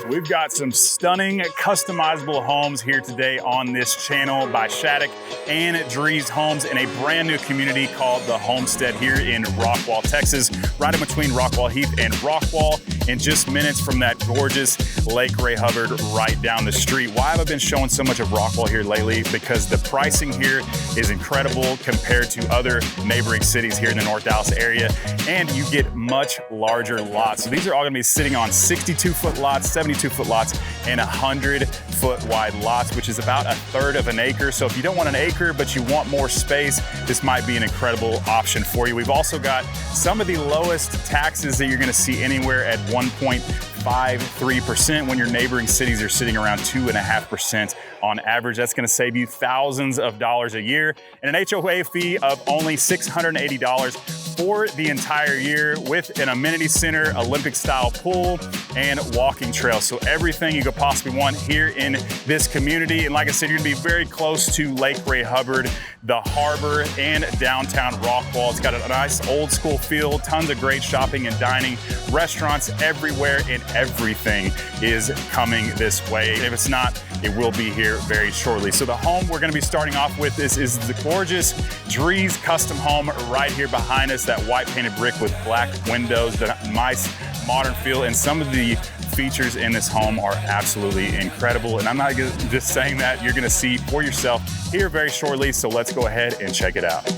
So we've got some stunning customizable homes here today on this channel by Shaddock and Drees Homes in a brand new community called The Homestead here in Rockwall, Texas, right in between Rockwall Heath and Rockwall, and just minutes from that gorgeous Lake Ray Hubbard right down the street. Why have I been showing so much of Rockwall here lately? Because the pricing here is incredible compared to other neighboring cities here in the North Dallas area, and you get much larger lots. So these are all gonna be sitting on 62-foot lots, 72-foot lots, and 100-foot wide lots, which is about 1/3 of an acre. So if you don't want an acre, but you want more space, this might be an incredible option for you. We've also got some of the lowest taxes that you're gonna see anywhere at 1.53% when your neighboring cities are sitting around 2.5% on average. That's gonna save you thousands of dollars a year, and an HOA fee of only $680 for the entire year, with an amenity center, Olympic style pool, and walking trail. So everything you could possibly want here in this community. And like I said, you're gonna be very close to Lake Ray Hubbard, the harbor, and downtown Rockwall. It's got a nice old school feel, tons of great shopping and dining, restaurants everywhere, and everything is coming this way. If it's not, it will be here very shortly. So the home we're gonna be starting off with is the gorgeous Drees custom home right here behind us, that white painted brick with black windows, the nice modern feel, and some of the features in this home are absolutely incredible. And I'm not just saying that, you're gonna see for yourself here very shortly. So let's go ahead and check it out.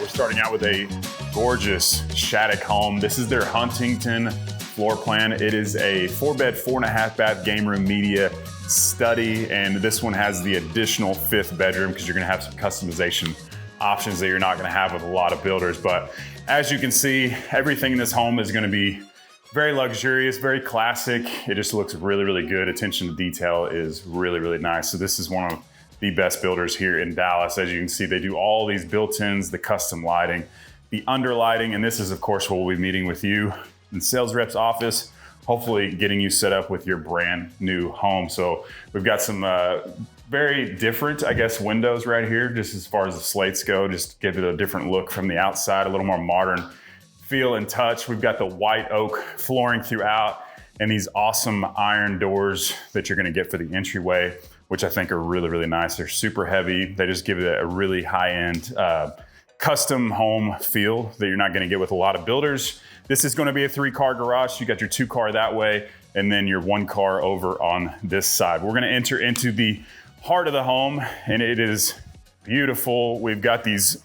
Starting out with a gorgeous Shaddock home. This is their Huntington floor plan. It is a 4-bed, 4.5-bath game room media study, and this one has the additional 5th bedroom because you're gonna have some customization options that you're not gonna have with a lot of builders. But as you can see, everything in this home is gonna be very luxurious, very classic. It just looks really, really good. Attention to detail is really, really nice. So this is one of the best builders here in Dallas. As you can see, they do all these built-ins, the custom lighting, the underlighting, and this is of course where we'll be meeting with you in the sales rep's office, hopefully getting you set up with your brand new home. So we've got some very different, I guess, windows right here, just as far as the slates go, just to give it a different look from the outside, a little more modern feel and touch. We've got the white oak flooring throughout, and these awesome iron doors that you're gonna get for the entryway, which I think are really, really nice. They're super heavy. They just give it a really high-end custom home feel that you're not gonna get with a lot of builders. This is gonna be a 3-car garage. You got your 2-car that way, and then your 1-car over on this side. We're gonna enter into the heart of the home, and it is beautiful. We've got these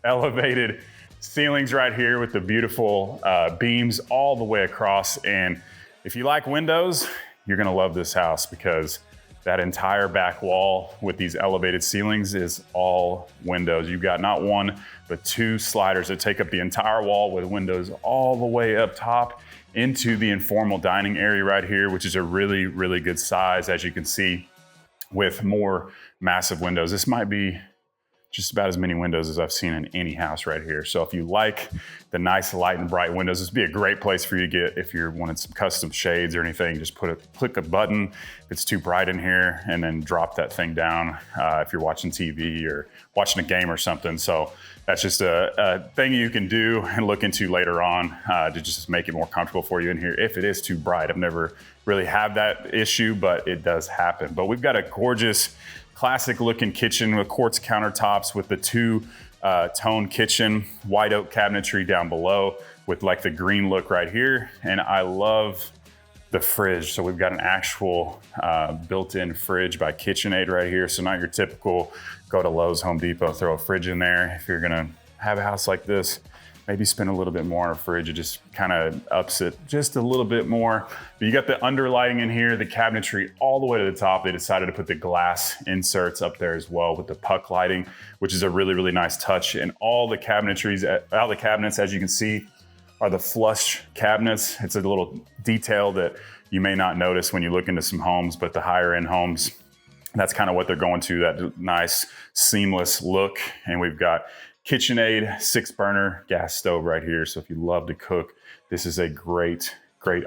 elevated ceilings right here with the beautiful beams all the way across. And if you like windows, you're gonna love this house, because that entire back wall with these elevated ceilings is all windows. You've got not one, but 2 sliders that take up the entire wall with windows all the way up top into the informal dining area right here, which is a really, really good size, as you can see, with more massive windows. This might be just about as many windows as I've seen in any house right here. So if you like the nice light and bright windows, this would be a great place for you to get if you're wanting some custom shades or anything. Just click a button if it's too bright in here, and then drop that thing down if you're watching TV or watching a game or something. So that's just a thing you can do and look into later on to just make it more comfortable for you in here if it is too bright. I've never really had that issue, but it does happen. But we've got a gorgeous classic looking kitchen with quartz countertops, with the 2-tone kitchen, white oak cabinetry down below with like the green look right here. And I love the fridge. So we've got an actual built-in fridge by KitchenAid right here. So not your typical go to Lowe's, Home Depot, throw a fridge in there. If you're gonna have a house like this, maybe spend a little bit more on a fridge. It just kind of ups it just a little bit more. But you got the underlighting in here, the cabinetry all the way to the top. They decided to put the glass inserts up there as well with the puck lighting, which is a really, really nice touch. And all the cabinetries, all the cabinets, as you can see, are the flush cabinets. It's a little detail that you may not notice when you look into some homes, but the higher end homes, that's kind of what they're going to, that nice seamless look. And we've got KitchenAid 6-burner gas stove right here. So if you love to cook, this is a great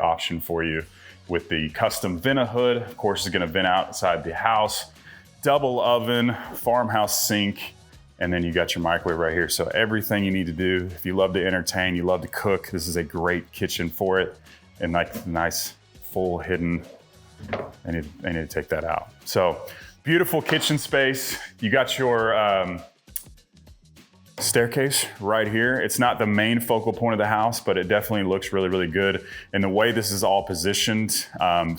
option for you. With the custom vent hood, of course, it's gonna vent outside the house. Double oven, farmhouse sink, and then you got your microwave right here. So everything you need to do, if you love to entertain, you love to cook, this is a great kitchen for it. And like nice, full hidden, I need to take that out. So beautiful kitchen space. You got your staircase right here. It's not the main focal point of the house, but it definitely looks really good. And the way this is all positioned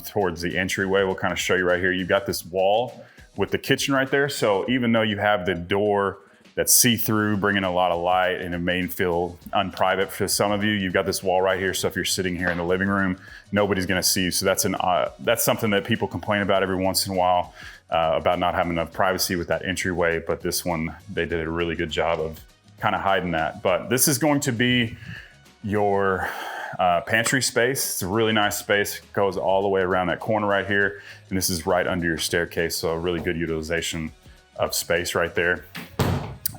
towards the entryway, we'll kind of show you right here. You've got this wall with the kitchen right there. So even though you have the door that's see-through, bringing a lot of light, and it may feel unprivate for some of you, you've got this wall right here. So if you're sitting here in the living room, nobody's gonna see you. So that's something that people complain about every once in a while, about not having enough privacy with that entryway. But this one, they did a really good job of kind of hiding that. But this is going to be your pantry space. It's a really nice space. It goes all the way around that corner right here. And this is right under your staircase. So a really good utilization of space right there.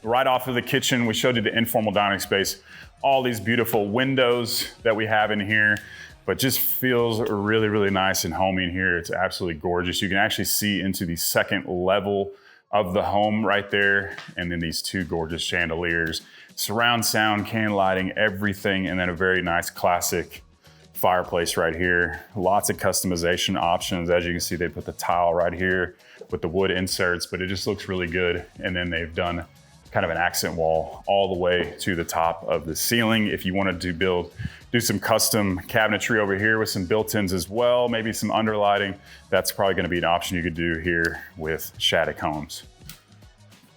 Right off of the kitchen, we showed you the informal dining space, all these beautiful windows that we have in here, but just feels really nice and homey in here. It's absolutely gorgeous. You can actually see into the second level of the home right there. And then these two gorgeous chandeliers, surround sound, can lighting, everything. And then a very nice classic fireplace right here. Lots of customization options. As you can see, they put the tile right here with the wood inserts, but it just looks really good. And then they've done kind of an accent wall all the way to the top of the ceiling. If you wanted to do some custom cabinetry over here with some built-ins as well, maybe some underlighting, that's probably gonna be an option you could do here with Shaddock homes.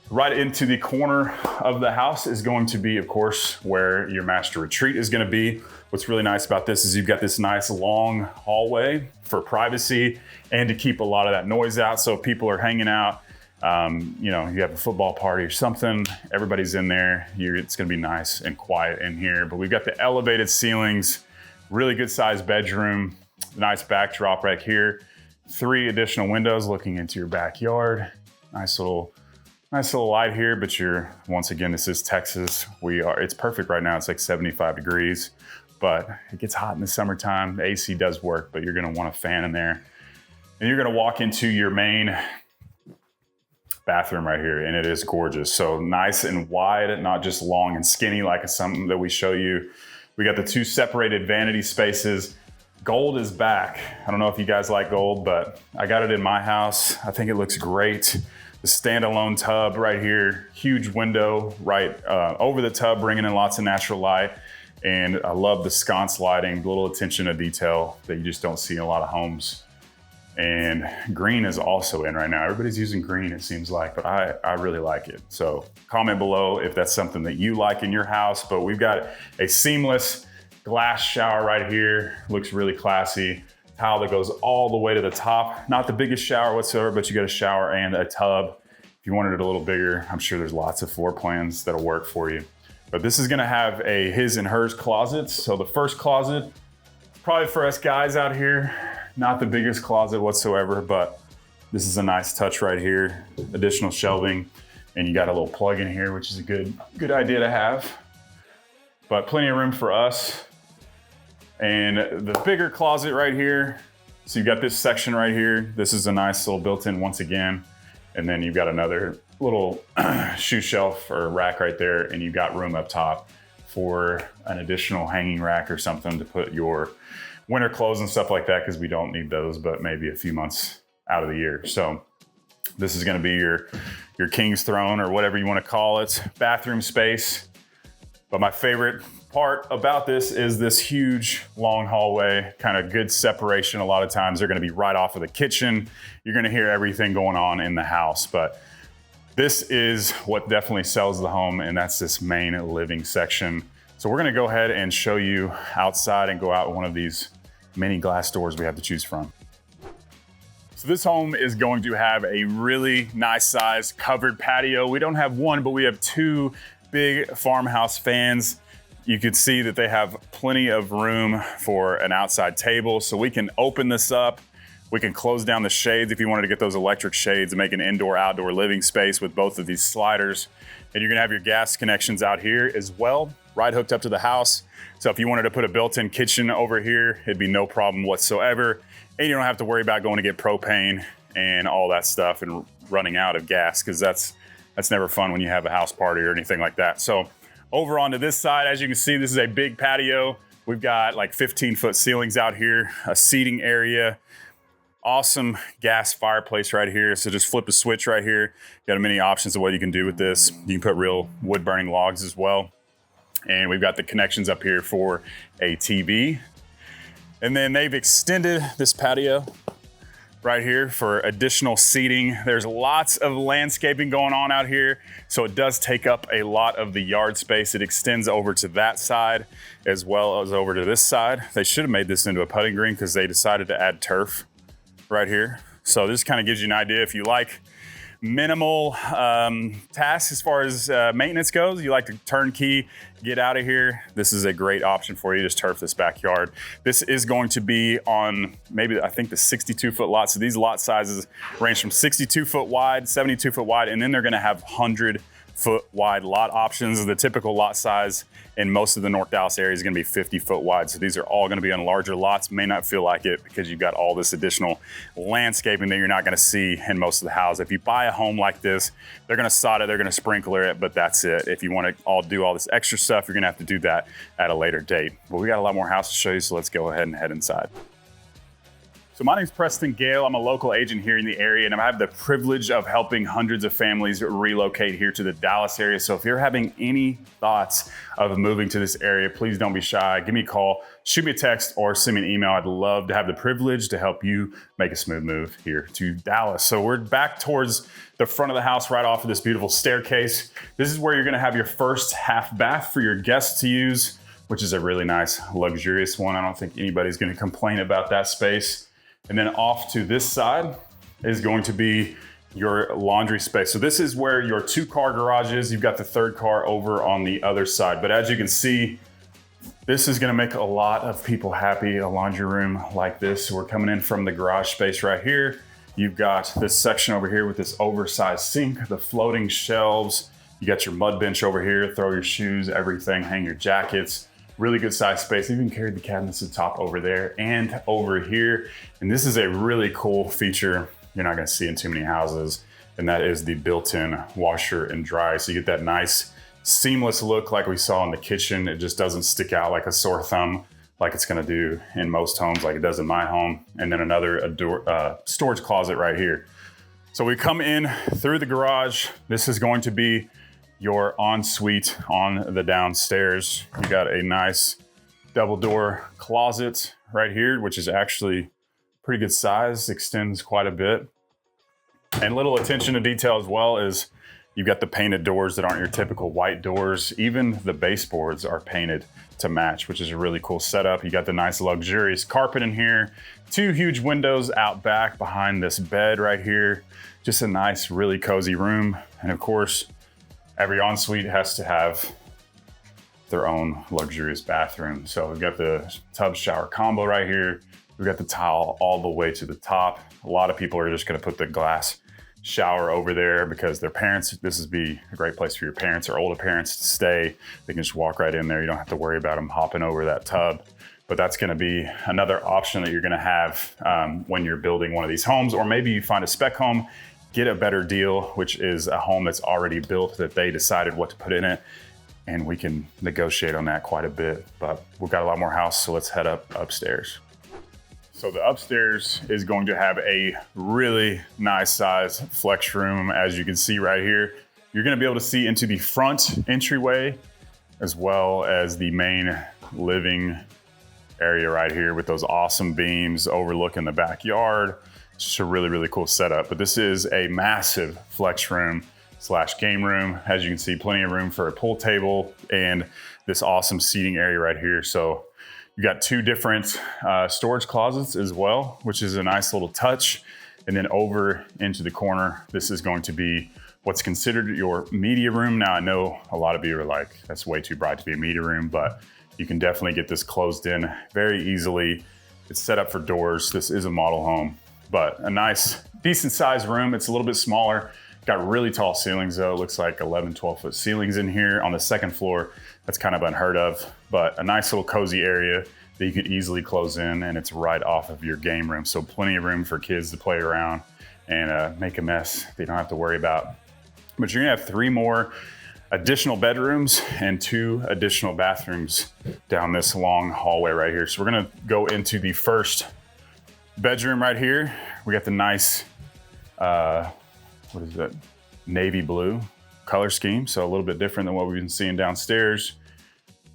Right into the corner of the house is going to be, of course, where your master retreat is gonna be. What's really nice about this is you've got this nice long hallway for privacy and to keep a lot of that noise out. So if people are hanging out, you know, you have a football party or something, everybody's in there, it's gonna be nice and quiet in here. But we've got the elevated ceilings, really good sized bedroom, nice backdrop right here. 3 additional windows looking into your backyard. Nice little light here, but once again, this is Texas. It's perfect right now. It's like 75 degrees, but it gets hot in the summertime. The AC does work, but you're gonna want a fan in there. And you're gonna walk into your main bathroom right here, and it is gorgeous. So nice and wide, not just long and skinny like something that we show you. We got the 2 separated vanity spaces. Gold is back. I don't know if you guys like gold, but I got it in my house. I think it looks great. The standalone tub right here, huge window right over the tub, bringing in lots of natural light. And I love the sconce lighting, little attention to detail that you just don't see in a lot of homes. And green is also in right now. Everybody's using green, it seems like, but I really like it. So comment below if that's something that you like in your house. But we've got a seamless glass shower right here. Looks really classy. Tile that goes all the way to the top. Not the biggest shower whatsoever, but you got a shower and a tub. If you wanted it a little bigger, I'm sure there's lots of floor plans that'll work for you. But this is gonna have a his and hers closets. So the first closet, probably for us guys out here, not the biggest closet whatsoever, but this is a nice touch right here. Additional shelving, and you got a little plug in here, which is a good idea to have. But plenty of room for us. And the bigger closet right here. So you've got this section right here. This is a nice little built-in once again. And then you've got another little shoe shelf or rack right there, and you've got room up top for an additional hanging rack or something to put your winter clothes and stuff like that, because we don't need those, but maybe a few months out of the year. So this is gonna be your king's throne or whatever you wanna call it, bathroom space. But my favorite part about this is this huge long hallway, kind of good separation. A lot of times they're gonna be right off of the kitchen. You're gonna hear everything going on in the house, but this is what definitely sells the home, and that's this main living section. So we're gonna go ahead and show you outside and go out one of these many glass doors we have to choose from. So this home is going to have a really nice size covered patio. We don't have one, but we have 2 big farmhouse fans. You can see that they have plenty of room for an outside table. So we can open this up, We can close down the shades if you wanted to get those electric shades and make an indoor-outdoor living space with both of these sliders. And you're gonna have your gas connections out here as well, right hooked up to the house. So if you wanted to put a built-in kitchen over here, it'd be no problem whatsoever. And you don't have to worry about going to get propane and all that stuff and running out of gas, because that's never fun when you have a house party or anything like that. So over onto this side, as you can see, this is a big patio. We've got like 15-foot ceilings out here, a seating area, awesome gas fireplace right here. So just flip a switch right here. Got many options of what you can do with this. You can put real wood burning logs as well. And we've got the connections up here for a TV. And then they've extended this patio right here for additional seating. There's lots of landscaping going on out here, so it does take up a lot of the yard space. It extends over to that side as well as over to this side. They should have made this into a putting green because they decided to add turf right here. So this kind of gives you an idea. If you like minimal tasks as far as maintenance goes, you like to turnkey, get out of here, this is a great option for you. Just turf this backyard. This is going to be on maybe, I think, the 62-foot lot. So these lot sizes range from 62-foot wide, 72-foot wide, and then they're gonna have 100-foot wide lot options. The typical lot size in most of the North Dallas area is gonna be 50-foot wide. So these are all gonna be on larger lots. May not feel like it because you've got all this additional landscaping that you're not gonna see in most of the houses. If you buy a home like this, they're gonna sod it, they're gonna sprinkler it, but that's it. If you wanna do all this extra stuff, you're gonna have to do that at a later date. But we got a lot more houses to show you, so let's go ahead and head inside. So my name is Preston Gale. I'm a local agent here in the area, and I have the privilege of helping hundreds of families relocate here to the Dallas area. So if you're having any thoughts of moving to this area, please don't be shy. Give me a call, shoot me a text, or send me an email. I'd love to have the privilege to help you make a smooth move here to Dallas. So we're back towards the front of the house, right off of this beautiful staircase. This is where you're gonna have your first half bath for your guests to use, which is a really nice, luxurious one. I don't think anybody's gonna complain about that space. And then off to this side is going to be your laundry space. So this is where your 2-car garage is. You've got the 3rd car over on the other side. But as you can see, this is gonna make a lot of people happy, a laundry room like this. So we're coming in from the garage space right here. You've got this section over here with this oversized sink, the floating shelves. You got your mud bench over here, throw your shoes, everything, hang your jackets. Really good size space. Even carried the cabinets to the top over there and over here. And this is a really cool feature you're not gonna see in too many houses, and that is the built-in washer and dryer. So you get that nice seamless look like we saw in the kitchen. It just doesn't stick out like a sore thumb like it's gonna do in most homes, like it does in my home. And then another storage closet right here. So we come in through the garage. This is going to be your ensuite on the downstairs. You got a nice double door closet right here, which is actually pretty good size, extends quite a bit. And little attention to detail as well is you've got the painted doors that aren't your typical white doors. Even the baseboards are painted to match, which is a really cool setup. You got the nice luxurious carpet in here, 2 huge windows out back behind this bed right here. Just a nice, really cozy room. And of course, every ensuite has to have their own luxurious bathroom. So we've got the tub shower combo right here. We've got the tile all the way to the top. A lot of people are just gonna put the glass shower over there because their parents, this would be a great place for your parents or older parents to stay. They can just walk right in there. You don't have to worry about them hopping over that tub. But that's gonna be another option that you're gonna have when you're building one of these homes, or maybe you find a spec home, get a better deal, which is a home that's already built that they decided what to put in it. And we can negotiate on that quite a bit, but we've got a lot more house, so let's head upstairs. So the upstairs is going to have a really nice size flex room. As you can see right here, you're gonna be able to see into the front entryway as well as the main living area right here with those awesome beams overlooking the backyard. It's just a really, really cool setup. But this is a massive flex room / game room. As you can see, plenty of room for a pool table and this awesome seating area right here. So you got 2 different storage closets as well, which is a nice little touch. And then over into the corner, this is going to be what's considered your media room. Now I know a lot of you are like, that's way too bright to be a media room, but you can definitely get this closed in very easily. It's set up for doors. This is a model home. but a nice, decent sized room. It's a little bit smaller. Got really tall ceilings though. It looks like 11, 12 foot ceilings in here on the second floor. That's kind of unheard of, but a nice little cozy area that you could easily close in, and it's right off of your game room. So plenty of room for kids to play around and make a mess they don't have to worry about. But you're gonna have 3 more additional bedrooms and 2 additional bathrooms down this long hallway right here. So we're gonna go into the first bedroom right here. We got the nice, what is that? Navy blue color scheme. So a little bit different than what we've been seeing downstairs.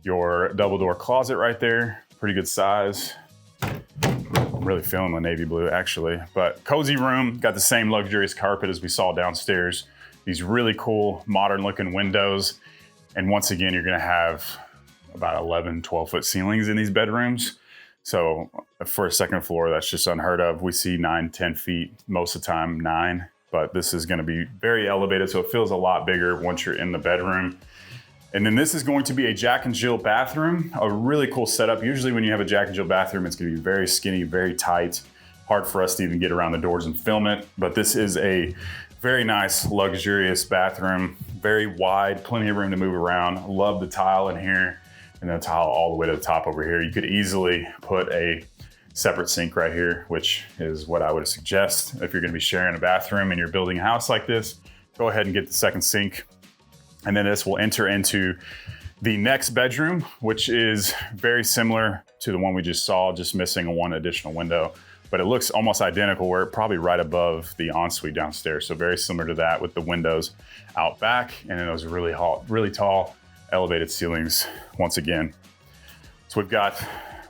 Your double door closet right there, pretty good size. I'm really feeling the navy blue actually, but cozy room, got the same luxurious carpet as we saw downstairs. These really cool modern looking windows. And once again, you're gonna have about 11, 12 foot ceilings in these bedrooms. So for a second floor, that's just unheard of. We see 9, 10 feet, most of the time 9, but this is gonna be very elevated. So it feels a lot bigger once you're in the bedroom. And then this is going to be a Jack and Jill bathroom, a really cool setup. Usually when you have a Jack and Jill bathroom, it's gonna be very skinny, very tight, hard for us to even get around the doors and film it. But this is a very nice, luxurious bathroom, very wide, plenty of room to move around. Love the tile in here, and the tile all the way to the top over here. You could easily put a separate sink right here, which is what I would suggest. If you're gonna be sharing a bathroom and you're building a house like this, go ahead and get the second sink. And then this will enter into the next bedroom, which is very similar to the one we just saw, just missing 1 additional window. But it looks almost identical. We're probably right above the ensuite downstairs. So very similar to that with the windows out back and then those really tall elevated ceilings once again. So we've got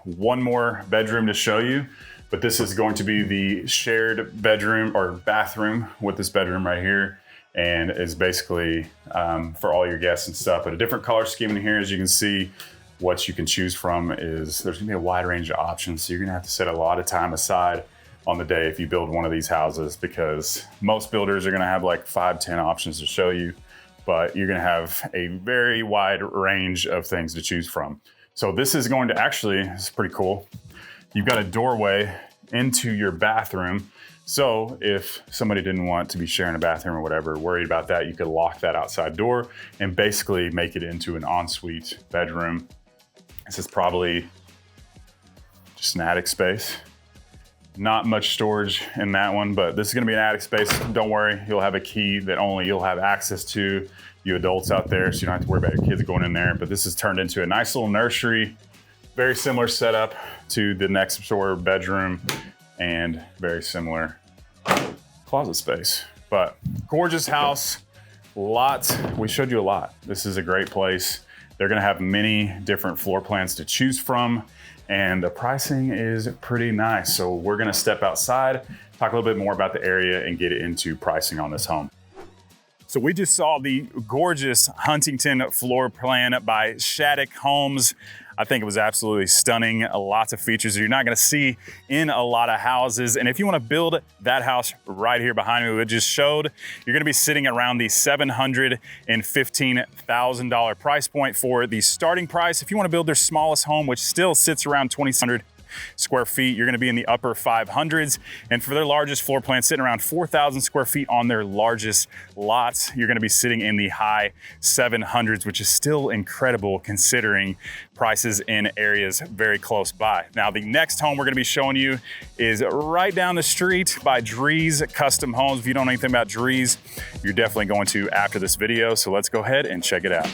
1 more bedroom to show you, but this is going to be the shared bedroom or bathroom with this bedroom right here. And is basically for all your guests and stuff, but a different color scheme in here. As you can see, what you can choose from is there's gonna be a wide range of options. So you're gonna have to set a lot of time aside on the day if you build one of these houses, because most builders are gonna have like 5, 10 options to show you, but you're gonna have a very wide range of things to choose from. So this is going to actually, it's pretty cool. You've got a doorway into your bathroom. So if somebody didn't want to be sharing a bathroom or whatever, worried about that, you could lock that outside door and basically make it into an ensuite bedroom. This is probably just an attic space. Not much storage in that one, but this is gonna be an attic space. Don't worry, you'll have a key that only you'll have access to, you adults out there, so you don't have to worry about your kids going in there. But this is turned into a nice little nursery, very similar setup to the next door bedroom, and very similar closet space. But gorgeous house, lots. We showed you a lot. This is a great place. They're gonna have many different floor plans to choose from, and the pricing is pretty nice. So we're gonna step outside, talk a little bit more about the area and get into pricing on this home. So we just saw the gorgeous Huntington floor plan by Shaddock Homes. I think it was absolutely stunning. Lots of features that you're not gonna see in a lot of houses. And if you wanna build that house right here behind me, we just showed, you're gonna be sitting around the $715,000 price point for the starting price. If you wanna build their smallest home, which still sits around 2,600 square feet, you're gonna be in the upper 500s. And for their largest floor plan, sitting around 4,000 square feet on their largest lots, you're gonna be sitting in the high 700s, which is still incredible considering prices in areas very close by. Now, the next home we're gonna be showing you is right down the street by Drees Custom Homes. If you don't know anything about Drees, you're definitely going to after this video. So let's go ahead and check it out.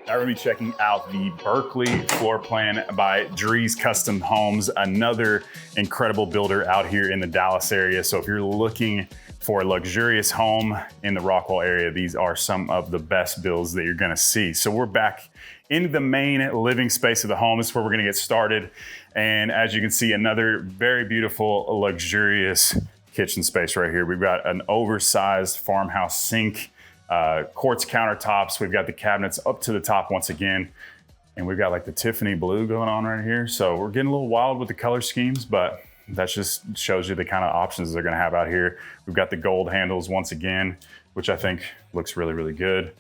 We're gonna be checking out the Berkeley floor plan by Drees Custom Homes, another incredible builder out here in the Dallas area. So if you're looking for a luxurious home in the Rockwall area, these are some of the best builds that you're gonna see. So we're back in the main living space of the home. This is where we're gonna get started. And as you can see, another very beautiful, luxurious kitchen space right here. We've got an oversized farmhouse sink, quartz countertops. We've got the cabinets up to the top once again. And we've got like the Tiffany blue going on right here. So we're getting a little wild with the color schemes, but that just shows you the kind of options they're gonna have out here. We've got the gold handles once again, which I think looks really, really good.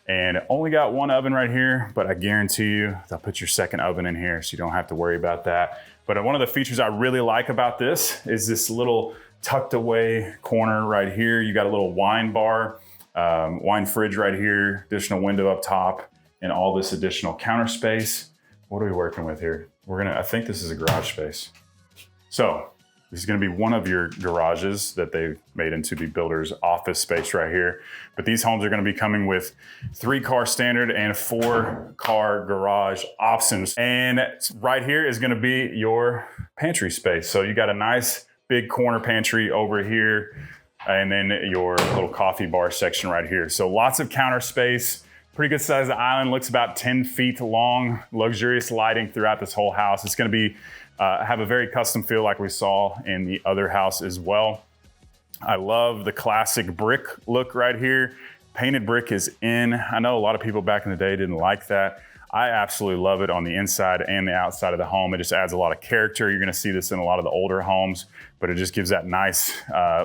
And only got one oven right here, but I guarantee you they'll put your second oven in here so you don't have to worry about that. But one of the features I really like about this is this little tucked away corner right here. You got a little wine bar, wine fridge right here, additional window up top, and all this additional counter space. What are we working with here? I think this is a garage space. So this is gonna be one of your garages that they've made into the builder's office space right here. But these homes are gonna be coming with 3-car standard and 4-car garage options. And right here is gonna be your pantry space. So you got a nice big corner pantry over here, and then your little coffee bar section right here. So lots of counter space. Pretty good sized island, looks about 10 feet long, luxurious lighting throughout this whole house. It's gonna be have a very custom feel like we saw in the other house as well. I love the classic brick look right here. Painted brick is in. I know a lot of people back in the day didn't like that. I absolutely love it on the inside and the outside of the home. It just adds a lot of character. You're gonna see this in a lot of the older homes, but it just gives that nice,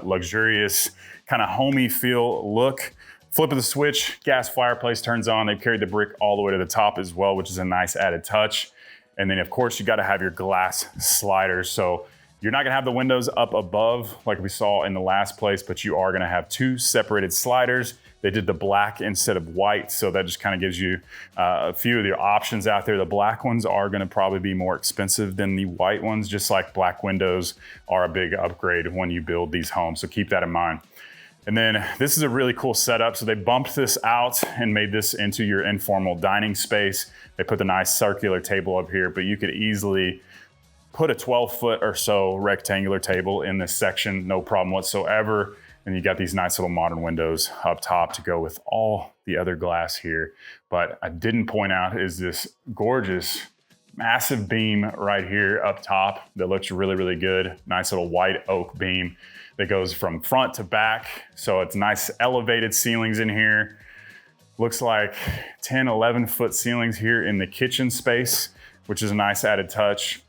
luxurious, kind of homey feel look. Flip of the switch, gas fireplace turns on. They've carried the brick all the way to the top as well, which is a nice added touch. And then of course you gotta have your glass sliders. So you're not gonna have the windows up above like we saw in the last place, but you are gonna have 2 separated sliders. They did the black instead of white, so that just kind of gives you a few of your options out there. The black ones are gonna probably be more expensive than the white ones, just like black windows are a big upgrade when you build these homes, so keep that in mind. And then this is a really cool setup. So they bumped this out and made this into your informal dining space. They put the nice circular table up here, but you could easily put a 12-foot or so rectangular table in this section, no problem whatsoever. And you got these nice little modern windows up top to go with all the other glass here. But I didn't point out is this gorgeous, massive beam right here up top that looks really, really good. Nice little white oak beam that goes from front to back. So it's nice elevated ceilings in here. Looks like 10, 11 foot ceilings here in the kitchen space, which is a nice added touch.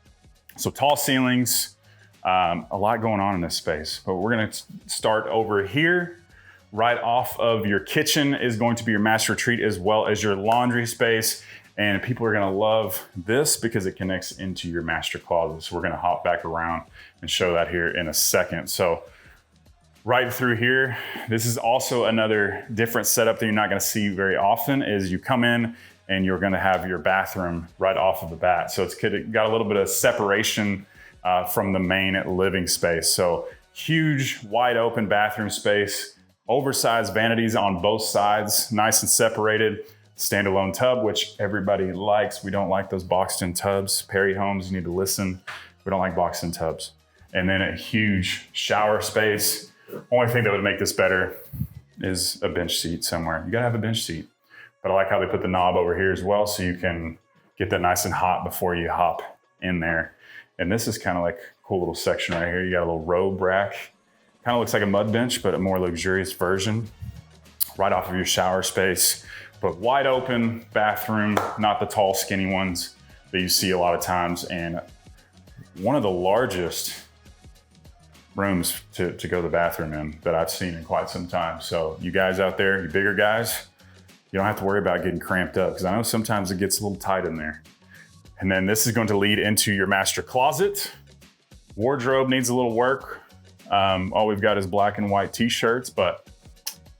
So tall ceilings, a lot going on in this space, but we're gonna start over here. Right off of your kitchen is going to be your master retreat as well as your laundry space. And people are gonna love this because it connects into your master closet. So we're gonna hop back around and show that here in a second. So right through here, this is also another different setup that you're not gonna see very often is you come in and you're gonna have your bathroom right off of the bat. So it's got a little bit of separation from the main living space. So huge, wide open bathroom space, oversized vanities on both sides, nice and separated. Standalone tub, which everybody likes. We don't like those boxed in tubs. Perry Homes, you need to listen. We don't like boxed in tubs. And then a huge shower space. Only thing that would make this better is a bench seat somewhere. You gotta have a bench seat. But I like how they put the knob over here as well so you can get that nice and hot before you hop in there. And this is kind of like a cool little section right here. You got a little robe rack. Kind of looks like a mud bench, but a more luxurious version. Right off of your shower space. But wide open bathroom, not the tall, skinny ones that you see a lot of times. And one of the largest rooms to go to the bathroom in that I've seen in quite some time. So you guys out there, you bigger guys, you don't have to worry about getting cramped up because I know sometimes it gets a little tight in there. And then this is going to lead into your master closet. Wardrobe needs a little work. All we've got is black and white t-shirts, but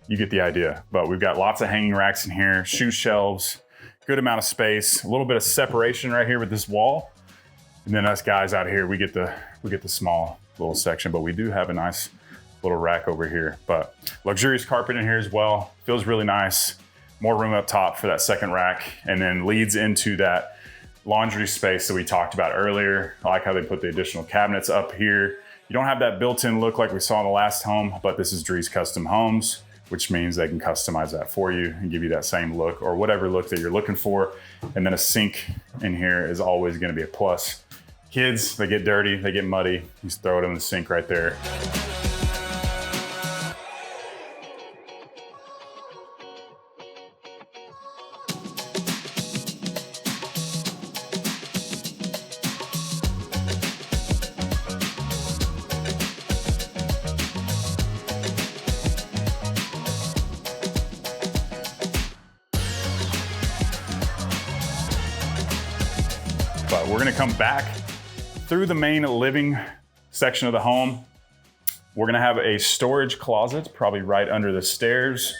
you get the idea. But we've got lots of hanging racks in here, shoe shelves, good amount of space, a little bit of separation right here with this wall. And then us guys out here, we get the small little section, but we do have a nice little rack over here. But luxurious carpet in here as well. Feels really nice. More room up top for that second rack, and then leads into that laundry space that we talked about earlier. I like how they put the additional cabinets up here. You don't have that built-in look like we saw in the last home, but this is Drees Custom Homes, which means they can customize that for you and give you that same look or whatever look that you're looking for. And then a sink in here is always gonna be a plus. Kids, they get dirty, they get muddy, you just throw it in the sink right there. But we're gonna come back through the main living section of the home. We're gonna have a storage closet, probably right under the stairs.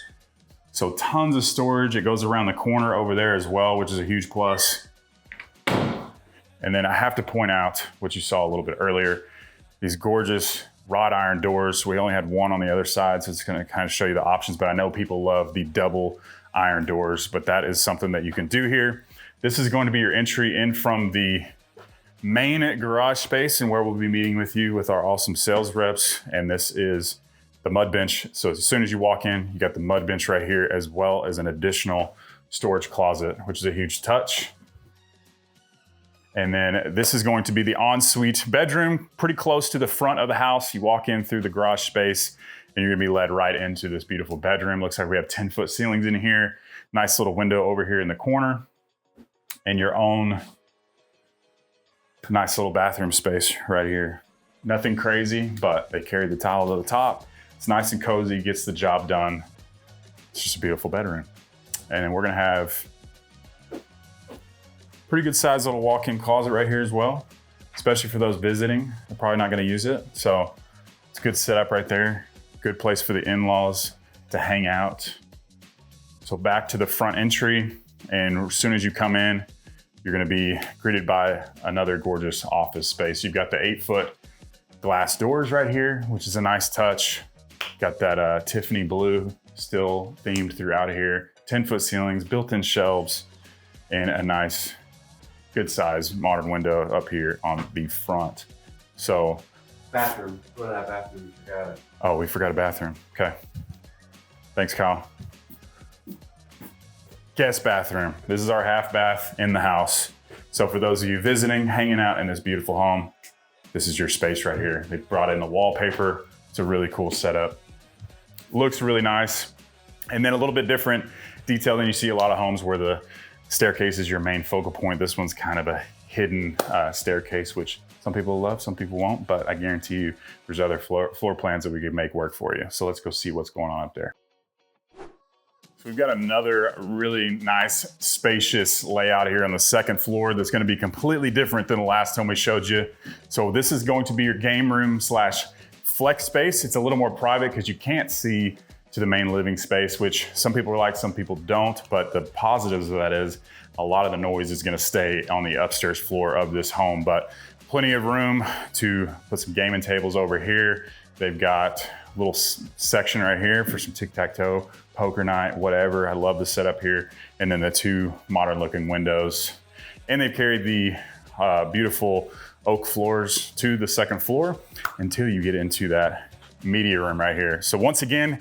So tons of storage. It goes around the corner over there as well, which is a huge plus. And then I have to point out what you saw a little bit earlier, these gorgeous wrought iron doors. We only had one on the other side, so it's gonna kind of show you the options, but I know people love the double iron doors, but that is something that you can do here. This is going to be your entry in from the main garage space and where we'll be meeting with you with our awesome sales reps. And this is the mud bench. So as soon as you walk in, you got the mud bench right here, as well as an additional storage closet, which is a huge touch. And then this is going to be the ensuite bedroom, pretty close to the front of the house. You walk in through the garage space and you're gonna be led right into this beautiful bedroom. Looks like we have 10-foot ceilings in here. Nice little window over here in the corner. And your own nice little bathroom space right here. Nothing crazy, but they carry the tile to the top. It's nice and cozy, gets the job done. It's just a beautiful bedroom. And then we're gonna have pretty good sized little walk-in closet right here as well, especially for those visiting. They're probably not gonna use it. So it's a good setup right there. Good place for the in-laws to hang out. So back to the front entry. And as soon as you come in, you're gonna be greeted by another gorgeous office space. You've got the 8-foot glass doors right here, which is a nice touch. Got that Tiffany blue still themed throughout here. 10-foot ceilings, built-in shelves, and a nice, good size modern window up here on the front. So. Bathroom, go to that bathroom, we forgot it. Oh, we forgot a bathroom, okay. Thanks, Kyle. Guest bathroom. This is our half bath in the house. So for those of you visiting, hanging out in this beautiful home, this is your space right here. They brought in the wallpaper. It's a really cool setup. Looks really nice. And then a little bit different detail than you see a lot of homes where the staircase is your main focal point. This one's kind of a hidden staircase, which some people love, some people won't, but I guarantee you there's other floor plans that we could make work for you. So let's go see what's going on up there. We've got another really nice, spacious layout here on the second floor that's gonna be completely different than the last time we showed you. So this is going to be your game room slash flex space. It's a little more private because you can't see to the main living space, which some people like, some people don't. But the positives of that is a lot of the noise is gonna stay on the upstairs floor of this home, but plenty of room to put some gaming tables over here. They've got a little section right here for some tic-tac-toe, poker night, whatever. I love the setup here. And then the two modern looking windows. And they've carried the beautiful oak floors to the second floor until you get into that media room right here. So once again,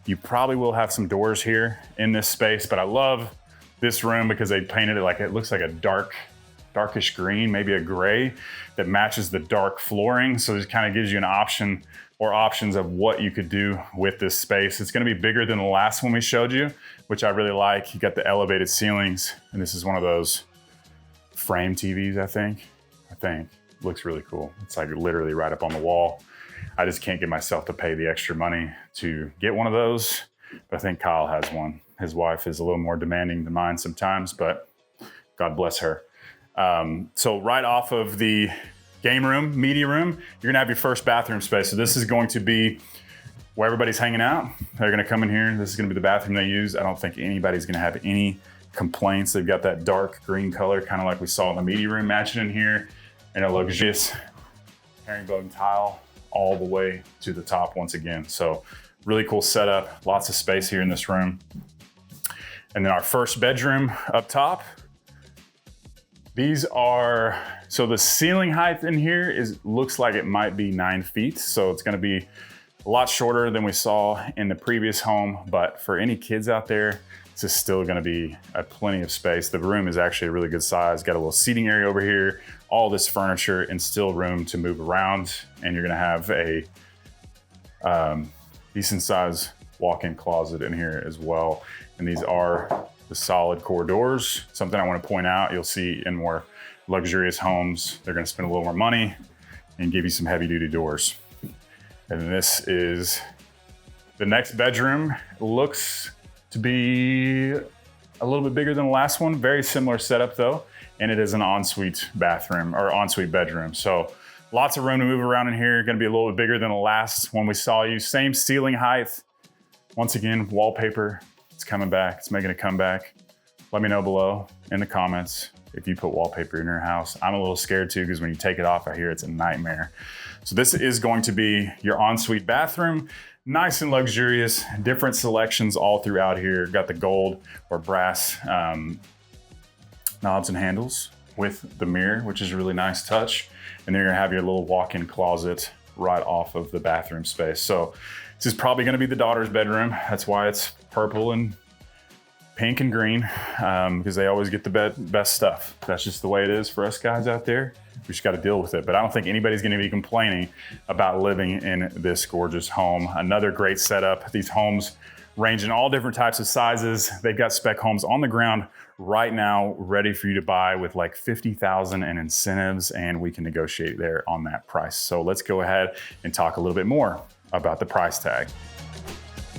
you probably will have some doors here in this space, but I love this room because they painted it like, it looks like a darkish green, maybe a gray that matches the dark flooring. So it kind of gives you an option or options of what you could do with this space. It's gonna be bigger than the last one we showed you, which I really like. You got the elevated ceilings, and this is one of those frame TVs, I think. Looks really cool. It's like literally right up on the wall. I just can't get myself to pay the extra money to get one of those, but I think Kyle has one. His wife is a little more demanding than mine sometimes, but God bless her. So right off of the game room, media room, you're gonna have your first bathroom space. So this is going to be where everybody's hanging out. They're gonna come in here. This is gonna be the bathroom they use. I don't think anybody's gonna have any complaints. They've got that dark green color, kind of like we saw in the media room, matching in here, and a luxurious herringbone tile all the way to the top once again. So really cool setup, lots of space here in this room. And then our first bedroom up top. These are, so the ceiling height in here looks like it might be 9 feet. So it's gonna be a lot shorter than we saw in the previous home, but for any kids out there, this is still gonna be plenty of space. The room is actually a really good size. Got a little seating area over here, all this furniture, and still room to move around. And you're gonna have a decent size walk-in closet in here as well. And these are the solid core doors. Something I want to point out, you'll see in more luxurious homes, they're going to spend a little more money and give you some heavy duty doors. And this is the next bedroom. Looks to be a little bit bigger than the last one. Very similar setup though. and it is an ensuite bathroom or ensuite bedroom. So lots of room to move around in here. Gonna be a little bit bigger than the last one we saw you. Same ceiling height. Once again, wallpaper, it's coming back. It's making a comeback. Let me know below in the comments if you put wallpaper in your house. I'm a little scared too, because when you take it off, I hear it's a nightmare. So this is going to be your ensuite bathroom. Nice and luxurious, different selections all throughout here. Got the gold or brass knobs and handles with the mirror, which is a really nice touch. And then you're gonna have your little walk-in closet right off of the bathroom space. So this is probably gonna be the daughter's bedroom. That's why it's purple and pink and green, because they always get the best stuff. That's just the way it is for us guys out there. We just got to deal with it. But I don't think anybody's going to be complaining about living in this gorgeous home. Another great setup. These homes range in all different types of sizes. They've got spec homes on the ground right now, ready for you to buy with like $50,000 in incentives, and we can negotiate there on that price. So let's go ahead and talk a little bit more about the price tag.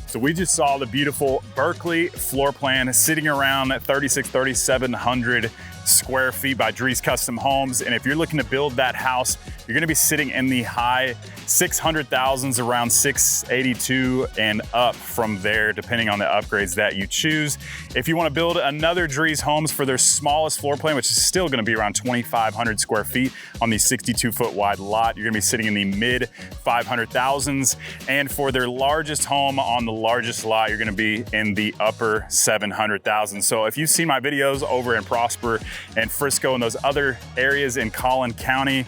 So we just saw the beautiful Berkeley floor plan sitting around 3,700 square feet by Drees Custom Homes. And if you're looking to build that house, you're gonna be sitting in the high 600,000s, around 682 and up from there, depending on the upgrades that you choose. If you wanna build another Drees Homes for their smallest floor plan, which is still gonna be around 2,500 square feet on the 62-foot wide lot, you're gonna be sitting in the mid 500,000s. And for their largest home on the largest lot, you're gonna be in the upper 700,000. So if you've seen my videos over in Prosper and Frisco and those other areas in Collin County,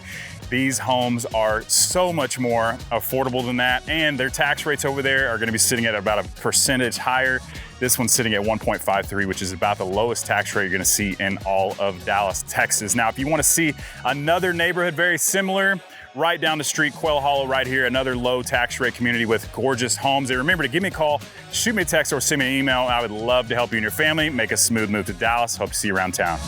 these homes are so much more affordable than that, and their tax rates over there are gonna be sitting at about a percentage higher. This one's sitting at 1.53, which is about the lowest tax rate you're gonna see in all of Dallas, Texas. Now, if you wanna see another neighborhood very similar, right down the street, Quail Hollow right here, another low tax rate community with gorgeous homes. And remember to give me a call, shoot me a text, or send me an email. I would love to help you and your family make a smooth move to Dallas. Hope to see you around town.